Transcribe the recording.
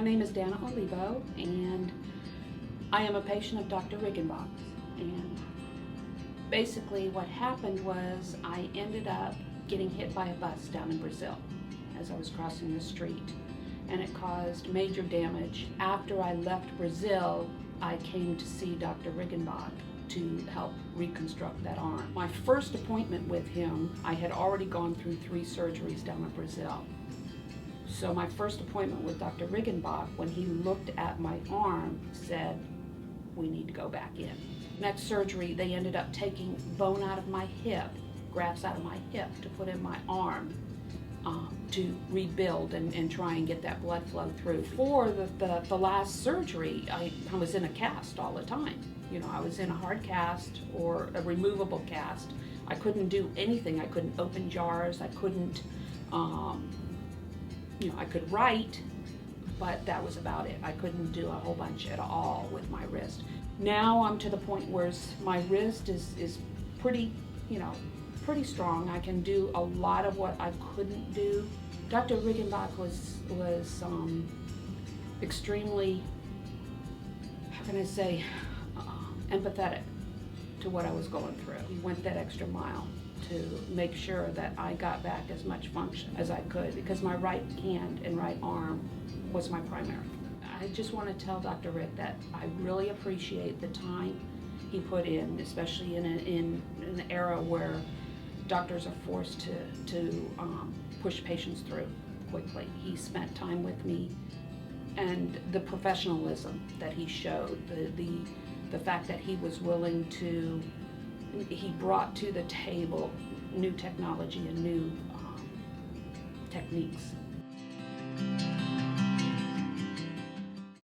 name is Danna, and I am a patient of Dr. Riggenbach. And basically what happened was I ended up getting hit by a bus down in Brazil as I was crossing the street, and it caused major damage. After I left Brazil, I came to see Dr. Riggenbach to help reconstruct that arm. My first appointment with him, I had already gone through 3 surgeries down in Brazil. So my first appointment with Dr. Riggenbach, when he looked at my arm, said, we need to go back in. Next surgery, they ended up taking bone out of my hip, grafts out of my hip to put in my arm to rebuild and try and get that blood flow through. For the last surgery, I was in a cast all the time. You know, I was in a hard cast or a removable cast. I couldn't do anything. I couldn't open jars. I couldn't, I could write, but that was about it. I couldn't do a whole bunch at all with my wrist. Now I'm to the point where my wrist is pretty, pretty strong. I can do a lot of what I couldn't do. Dr. Riggenbach was extremely, how can I say, empathetic to what I was going through. He went that extra mile to make sure that I got back as much function as I could, because my right hand and right arm was my primary. I just want to tell Dr. Rick that I really appreciate the time he put in, especially in an era where doctors are forced to push patients through quickly. He spent time with me, and the professionalism that he showed, the fact that he was willing to, he brought to the table new technology and new techniques